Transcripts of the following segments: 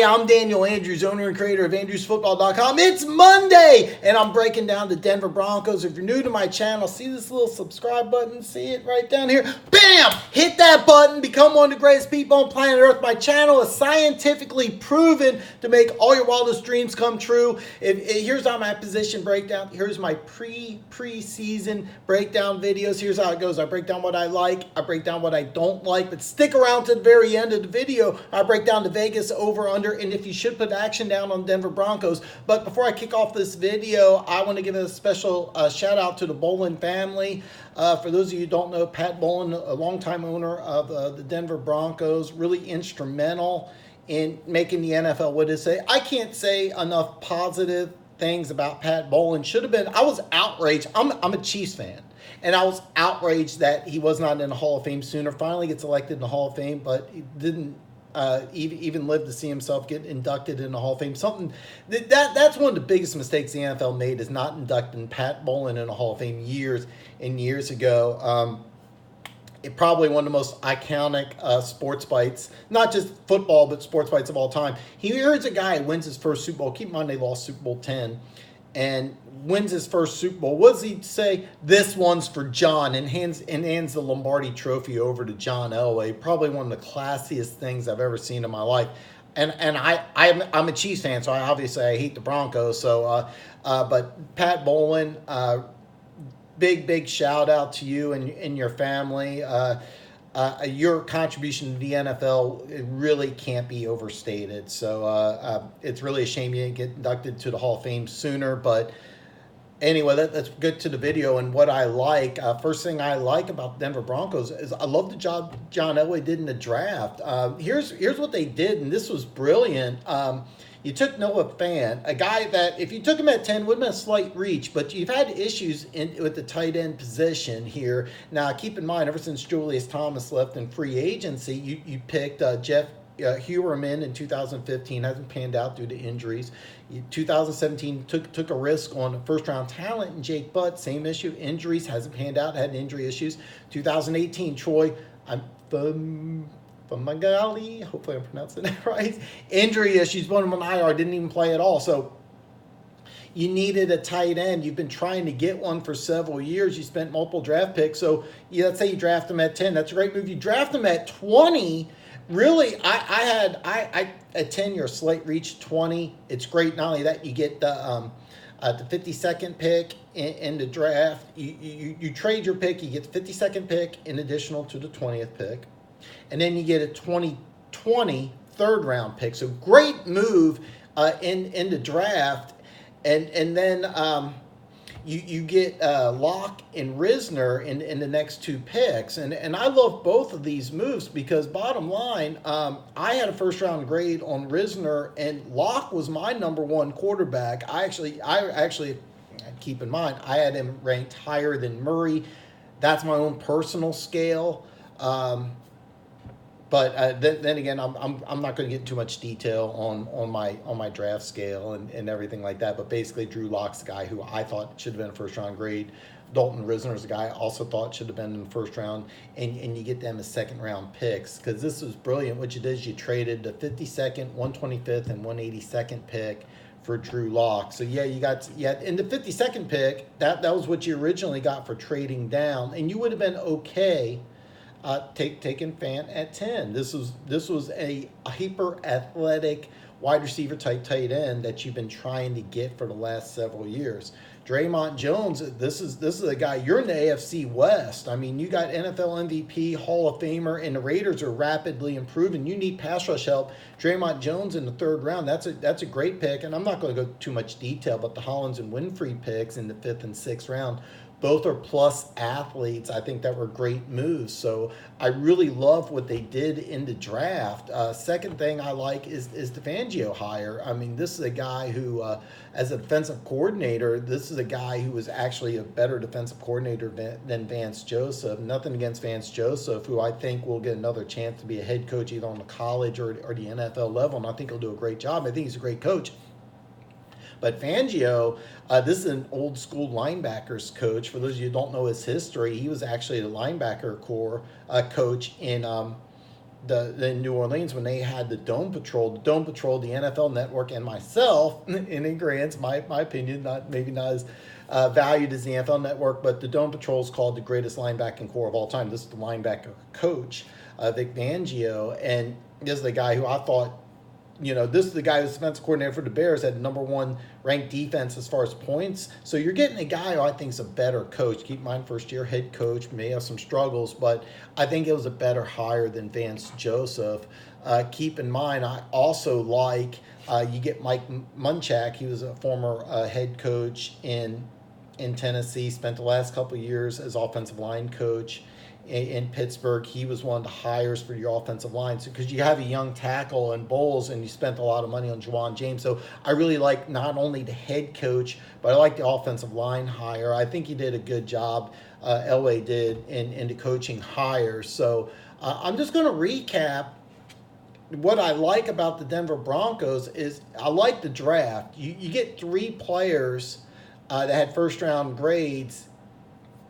I'm Daniel Andrews, owner and creator of Andrewsfootball.com. It's Monday, and I'm breaking down the Denver Broncos. If you're new to my channel, see this little subscribe button? See it right down here? Bam! Hit that button. Become one of the greatest people on planet Earth. My channel is scientifically proven to make all your wildest dreams come true. Here's how my position breakdown. Here's my preseason breakdown videos. Here's how it goes. I break down what I like. I break down what I don't like. But stick around to the very end of the video. I break down the Vegas over under, and if you should put action down on Denver Broncos. But before I kick off this video, I want to give a special shout out to the Bolin family. For those of you who don't know, Pat Bolin, a longtime owner of the Denver Broncos, really instrumental in making the NFL what it say. I can't say enough positive things about Pat Bolin. Should have been. I was outraged. I'm a Chiefs fan. And I was outraged that he was not in the Hall of Fame sooner. Finally gets elected in the Hall of Fame, but he didn't even live to see himself get inducted in the Hall of Fame. Something that's one of the biggest mistakes the NFL made, is not inducting Pat Bolin in the Hall of Fame years and years ago. It probably one of the most iconic sports bites, not just football, but sports bites of all time. Here's a guy who wins his first Super Bowl. Keep in mind they lost Super Bowl 10. And wins his first Super Bowl. What does he say? This one's for John, and hands the Lombardi Trophy over to John Elway. Probably one of the classiest things I've ever seen in my life. And I'm a Chiefs fan, so I hate the Broncos. So, but Pat Bolin, big shout out to you and your family. Your contribution to the NFL, it really can't be overstated. So it's really a shame you didn't get inducted to the Hall of Fame sooner. But anyway, let's get to the video and what I like. First thing I like about the Denver Broncos is I love the job John Elway did in the draft. Here's what they did, and this was brilliant. You took Noah Fant, a guy that if you took him at 10 would have been a slight reach, but you've had issues with the tight end position here. Now, keep in mind, ever since Julius Thomas left in free agency, you picked Jeff Heuerman in 2015, hasn't panned out due to injuries. 2017 took a risk on first-round talent, and Jake Butt, same issue, injuries, hasn't panned out, had injury issues. 2018, Troy, Fumagalli, hopefully I'm pronouncing that right. Injury issues, one of them on IR, didn't even play at all. So you needed a tight end. You've been trying to get one for several years. You spent multiple draft picks. So let's say you draft them at 10. That's a great move. You draft them at 20. Really, I at 10, you're a slight reach. 20, it's great. Not only that, you get the 52nd pick in the draft. You trade your pick. You get the 52nd pick in additional to the 20th pick. And then you get a 2020 third-round pick. So great move in the draft. And then you get Locke and Risner in the next two picks. And I love both of these moves because bottom line, I had a first-round grade on Risner, and Locke was my number one quarterback. I actually keep in mind, I had him ranked higher than Murray. That's my own personal scale. But then again, I'm not going to get into too much detail on my draft scale and everything like that. But basically, Drew Lock's the guy who I thought should have been a first round grade. Dalton Risner is a guy I also thought should have been in the first round, and you get them as second round picks because this was brilliant. What you did is you traded the 52nd, 125th, and 182nd pick for Drew Lock. So yeah, you in the 52nd pick, that was what you originally got for trading down, and you would have been okay. Taking Fant at 10. This was a hyper athletic wide receiver type tight end that you've been trying to get for the last several years. Draymond Jones, this is a guy, you're in the AFC West. I mean, you got NFL MVP, Hall of Famer, and the Raiders are rapidly improving. You need pass rush help. Draymond Jones in the third round, that's a great pick. And I'm not going to go too much detail, but the Hollins and Winfrey picks in the 5th and 6th round, both are plus athletes. I think that were great moves. So I really love what they did in the draft. Second thing I like is the Fangio hire. I mean, this is a guy who, as a defensive coordinator, this is a guy who was actually a better defensive coordinator than Vance Joseph. Nothing against Vance Joseph, who I think will get another chance to be a head coach either on the college or the NFL level, and I think he'll do a great job. I think he's a great coach. But Fangio, this is an old school linebackers coach. For those of you who don't know his history, he was actually the linebacker core coach in in New Orleans when they had the Dome Patrol. The Dome Patrol, the NFL Network, and myself, in agreement, my opinion, maybe not as valued as the NFL Network, but the Dome Patrol is called the greatest linebacking core of all time. This is the linebacker coach, Vic Fangio, and this is the guy who I thought, this is the guy who's defensive coordinator for the Bears, had the number one ranked defense as far as points. So you're getting a guy who I think is a better coach. Keep in mind, first-year head coach, may have some struggles, but I think it was a better hire than Vance Joseph. Keep in mind, I also like you get Mike Munchak. He was a former head coach in Tennessee, spent the last couple of years as offensive line coach in Pittsburgh. He was one of the hires for your offensive line. So because you have a young tackle in Bowles and you spent a lot of money on Juwan James. So I really like not only the head coach, but I like the offensive line hire. I think he did a good job, Elway did, in the coaching hire. So I'm just going to recap. What I like about the Denver Broncos is I like the draft. You get 3 players that had first-round grades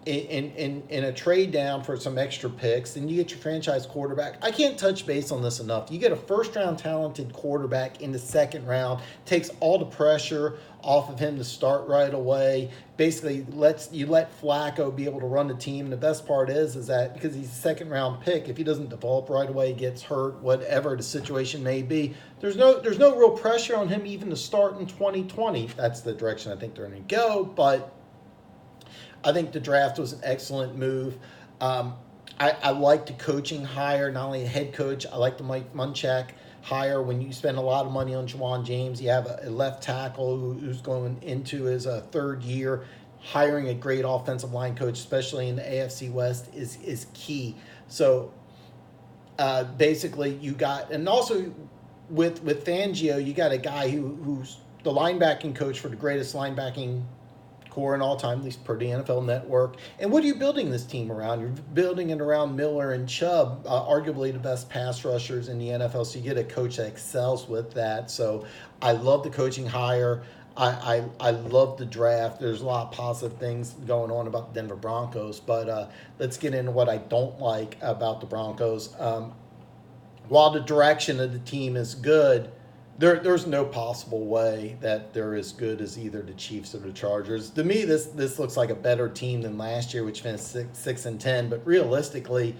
in a trade down for some extra picks, and you get your franchise quarterback. I can't touch base on this enough. You get a first-round talented quarterback in the second round, takes all the pressure off of him to start right away. Basically, let Flacco be able to run the team. And the best part is that because he's a second-round pick, if he doesn't develop right away, gets hurt, whatever the situation may be, there's no real pressure on him even to start in 2020. That's the direction I think they're going to go, but I think the draft was an excellent move. I like the coaching hire, not only a head coach. I like the Mike Munchak hire. When you spend a lot of money on Juwan James, you have a left tackle who's going into his third year. Hiring a great offensive line coach, especially in the AFC West, is key. So basically you got, and also with Fangio, you got a guy who's the linebacking coach for the greatest linebacking core in all time, at least per the NFL Network. And what are you building this team around? You're building it around Miller and Chubb, arguably the best pass rushers in the NFL. So you get a coach that excels with that. So I love the coaching hire. I love the draft. There's a lot of positive things going on about the Denver Broncos. But let's get into what I don't like about the Broncos. While the direction of the team is good, there's no possible way that they're as good as either the Chiefs or the Chargers. To me, this looks like a better team than last year, which finished 6-10. But realistically,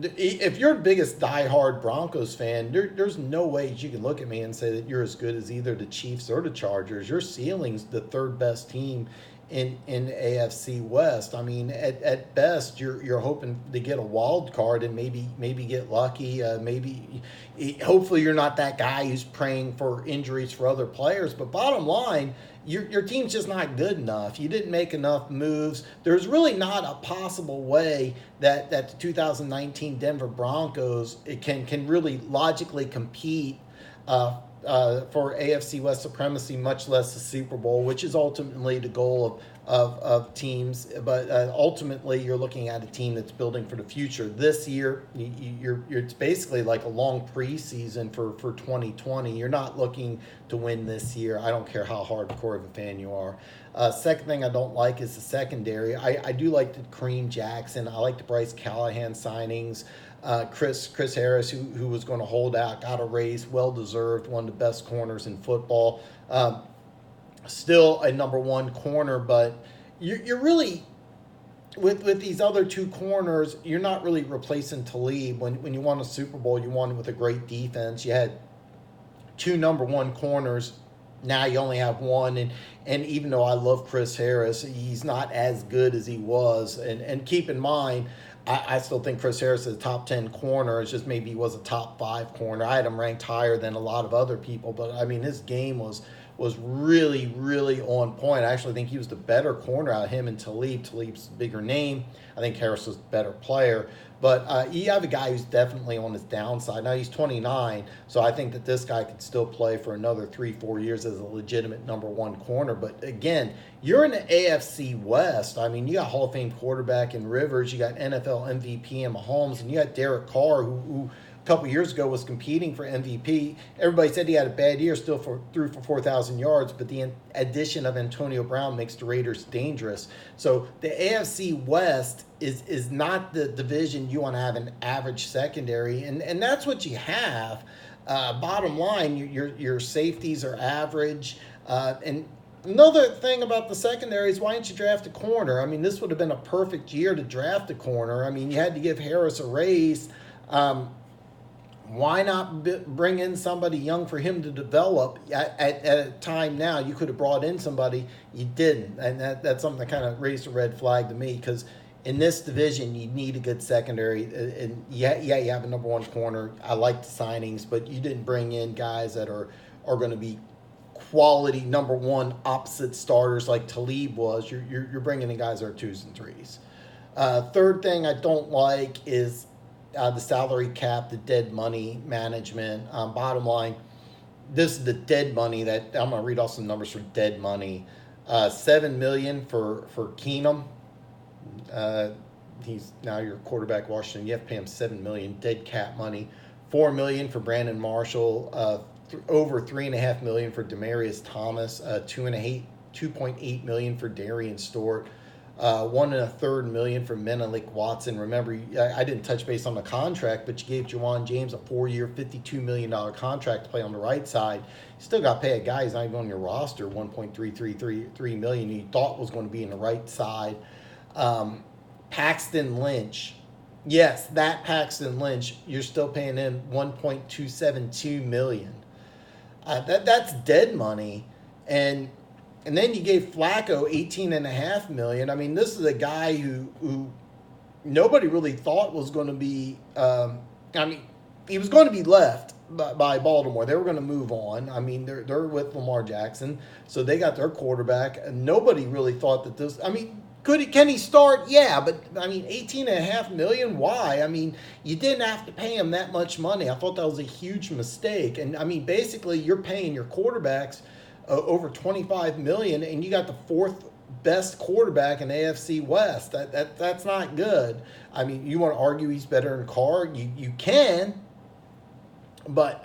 if you're the biggest diehard Broncos fan, there's no way you can look at me and say that you're as good as either the Chiefs or the Chargers. Your ceiling's the third best team in the AFC West. I mean, at best, you're hoping to get a wild card and maybe get lucky. Hopefully you're not that guy who's praying for injuries for other players. But bottom line, your team's just not good enough. You didn't make enough moves. There's really not a possible way that the 2019 Denver Broncos can really logically compete for AFC West supremacy, much less the Super Bowl, which is ultimately the goal of teams. But ultimately, you're looking at a team that's building for the future. This year, it's basically like a long preseason for 2020. You're not looking to win this year. I don't care how hardcore of a fan you are. Second thing I don't like is the secondary. I do like the Kareem Jackson. I like the Bryce Callahan signings. Chris Harris, who was going to hold out, got a raise, well-deserved, one of the best corners in football. Still a number one corner, but you're really, with these other two corners, you're not really replacing Talib. When you won a Super Bowl, you won it with a great defense. You had two number one corners. Now you only have one, and even though I love Chris Harris, he's not as good as he was. And keep in mind, I still think Chris Harris is a top 10 corner. It's just maybe he was a top 5 corner. I had him ranked higher than a lot of other people, but I mean, his game was really, really on point. I actually think he was the better corner out of him and Talib. Talib's a bigger name. I think Harris was the better player. But you have a guy who's definitely on his downside. Now, he's 29, so I think that this guy could still play for another 3-4 years as a legitimate number one corner. But again, you're in the AFC West. I mean, you got Hall of Fame quarterback in Rivers. You got NFL MVP in Mahomes. And you got Derek Carr, who couple years ago was competing for MVP. Everybody said he had a bad year, still threw for 4,000 yards, but the addition of Antonio Brown makes the Raiders dangerous. So the AFC West is not the division you want to have an average secondary, and that's what you have. Bottom line, your safeties are average, and another thing about the secondary is why didn't you draft a corner? I mean, this would have been a perfect year to draft a corner. I mean, you had to give Harris a raise. Why not bring in somebody young for him to develop at a time now? You could have brought in somebody. You didn't. And that's something that kind of raised a red flag to me, because in this division, you need a good secondary. And yeah, you have a number one corner. I like the signings, but you didn't bring in guys that are going to be quality number one opposite starters like Talib was. You're bringing in guys that are 2s and 3s. Third thing I don't like is the salary cap, the dead money management. Bottom line, this is the dead money that I'm going to read off some numbers for dead money. $7 million for Keenum. He's now your quarterback, Washington. You have to pay him $7 million dead cap money. $4 million for Brandon Marshall. Over $3.5 million for Demaryius Thomas. $2.8 million for Darian Stewart. $1.33 million for Menelik Watson. Remember, I didn't touch base on the contract, but you gave Jawan James a 4-year, $52 million contract to play on the right side. You still got to pay a guy who's not even on your roster $1.333 million you thought was going to be in the right side. Paxton Lynch. Yes, that Paxton Lynch, you're still paying him $1.272 million. That's dead money. And then you gave Flacco $18.5 million. I mean, this is a guy who nobody really thought was going to be. He was going to be left by Baltimore. They were going to move on. I mean, they're with Lamar Jackson, so they got their quarterback. And nobody really thought that this. I mean, can he start? Yeah, but I mean, $18.5 million. Why? I mean, you didn't have to pay him that much money. I thought that was a huge mistake. And I mean, basically, you're paying your quarterbacks over $25 million, and you got the fourth best quarterback in AFC West. That's not good. I mean, you want to argue he's better than Carr? You can, but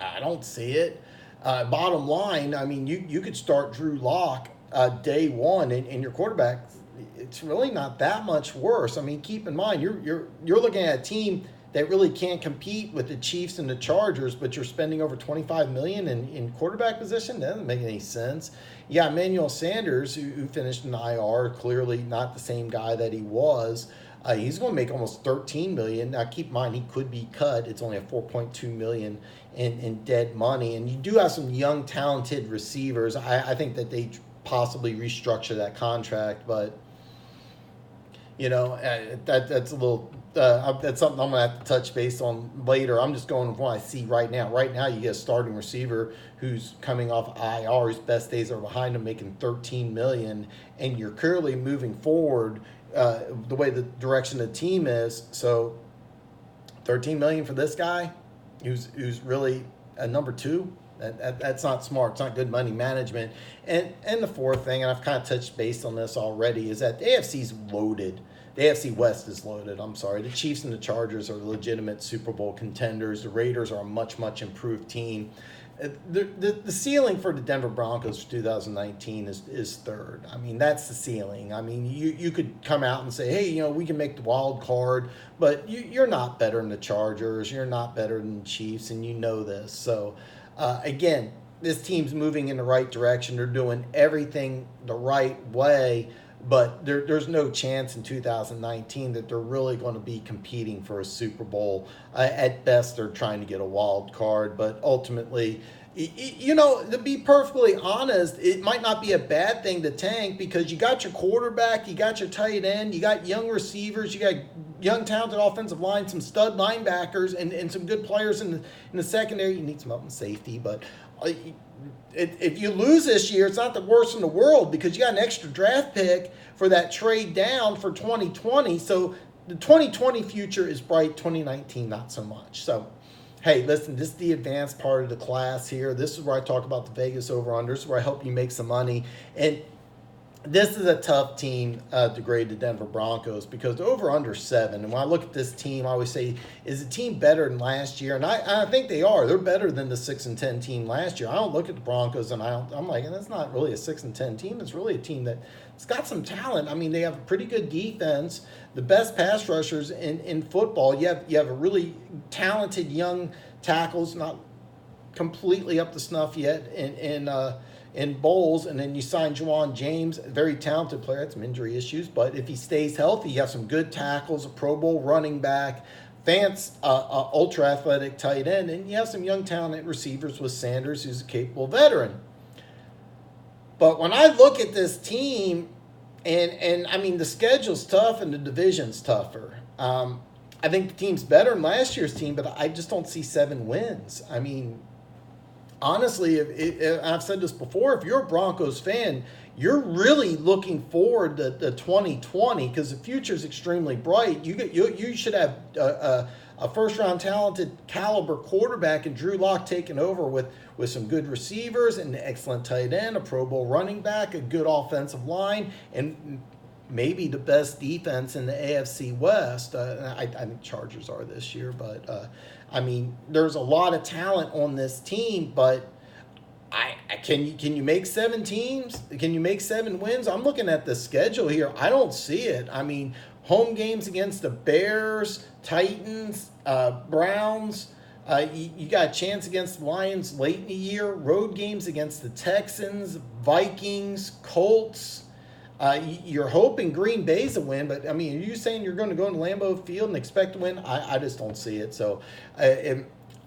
I don't see it. Bottom line, I mean, you could start Drew Lock day one, and your quarterback, it's really not that much worse. I mean, keep in mind, you're looking at a team that really can't compete with the Chiefs and the Chargers, but you're spending over $25 million in quarterback position? That doesn't make any sense. Yeah, Emmanuel Sanders, who finished in IR, clearly not the same guy that he was. He's going to make almost $13 million. Now, keep in mind, he could be cut. It's only a $4.2 million in dead money. And you do have some young, talented receivers. I think that they possibly restructure that contract, but you know, that's a little. That's something I'm going to have to touch base on later. I'm just going with what I see right now. Right now, you get a starting receiver who's coming off IR. His best days are behind him, making $13 million, and you're clearly moving forward the way the direction of the team is. So, $13 million for this guy, who's really a number two. That's not smart. It's not good money management. And the fourth thing, and I've kind of touched base on this already, is that the AFC's loaded. The AFC West is loaded. I'm sorry. The Chiefs and the Chargers are legitimate Super Bowl contenders. The Raiders are a much, much improved team. The ceiling for the Denver Broncos for 2019 is third. I mean, that's the ceiling. I mean, you could come out and say, hey, you know, we can make the wild card, but you're not better than the Chargers. You're not better than the Chiefs, and you know this. So, again, this team's moving in the right direction. They're doing everything the right way, but there's no chance in 2019 that they're really going to be competing for a Super Bowl. At best, they're trying to get a wild card, but ultimately, you know, to be perfectly honest, it might not be a bad thing to tank, because you got your quarterback, you got your tight end, you got young receivers, you got young talented offensive line, some stud linebackers, and some good players in the secondary. You need some help in safety, but if you lose this year, it's not the worst in the world, because you got an extra draft pick for that trade down for 2020. So the 2020 future is bright, 2019 not so much. So, hey, listen, this is the advanced part of the class here. This is where I talk about the Vegas over-unders, where I help you make some money. And this is a tough team to grade the Denver Broncos because they're over under 7. And when I look at this team, I always say, is the team better than last year? And I think they are. They're better than the 6-10 team last year. I don't look at the Broncos and I'm like, that's not really a 6-10 team. It's really a team that's got some talent. I mean, they have a pretty good defense, the best pass rushers in football. You have a really talented young tackles, not completely up to snuff yet in Bowles, and then you sign Juwan James, a very talented player, had some injury issues, but if he stays healthy, you have some good tackles, a Pro Bowl running back, Fant's ultra-athletic tight end, and you have some young talented receivers with Sanders, who's a capable veteran. But when I look at this team, and I mean, the schedule's tough and the division's tougher. I think the team's better than last year's team, but I just don't see 7 wins. I mean, honestly, I've said this before, if you're a Broncos fan, you're really looking forward to 2020 because the future is extremely bright. You should have a first-round talented caliber quarterback and Drew Lock taking over with some good receivers, an excellent tight end, a Pro Bowl running back, a good offensive line, and maybe the best defense in the AFC West. I think Chargers are this year, but I mean, there's a lot of talent on this team, but can you make 7 teams? Can you make 7 wins? I'm looking at the schedule here. I don't see it. I mean, home games against the Bears, Titans, Browns. You got a chance against the Lions late in the year. Road games against the Texans, Vikings, Colts. You're hoping Green Bay's a win, but I mean, are you saying you're going to go to Lambeau Field and expect to win? I just don't see it. So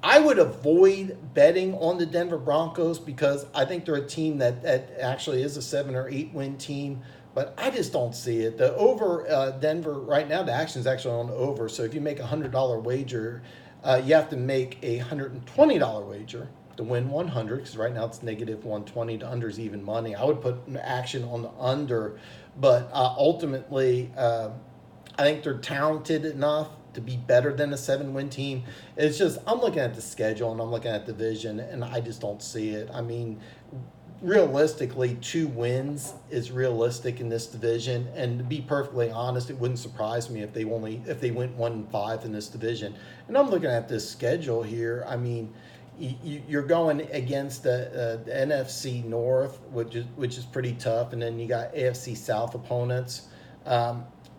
I would avoid betting on the Denver Broncos because I think they're a team that actually is a 7 or 8 win team, but I just don't see it. The over Denver right now, the action is actually on over. So if you make a $100 wager, you have to make a $120 wager to win 100, because right now it's negative 120. The under's even money. I would put an action on the under, but ultimately, I think they're talented enough to be better than a 7-win team. It's just, I'm looking at the schedule and I'm looking at the division, and I just don't see it. I mean, realistically, 2 wins is realistic in this division, and to be perfectly honest, it wouldn't surprise me if they went 1-5 in this division. And I'm looking at this schedule here. I mean, you're going against the NFC North, which is pretty tough, and then you got AFC South opponents.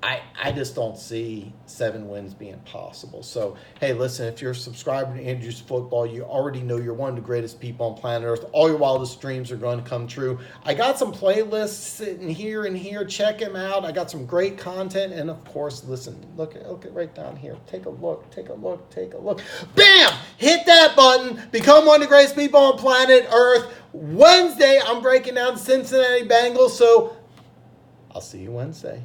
I just don't see 7 wins being possible. So, hey, listen, if you're a subscriber to Andrews Football, you already know you're one of the greatest people on planet Earth. All your wildest dreams are going to come true. I got some playlists sitting here and here. Check them out. I got some great content. And, of course, listen, look right down here. Take a look. Bam! Hit that button. Become one of the greatest people on planet Earth. Wednesday, I'm breaking down the Cincinnati Bengals. So, I'll see you Wednesday.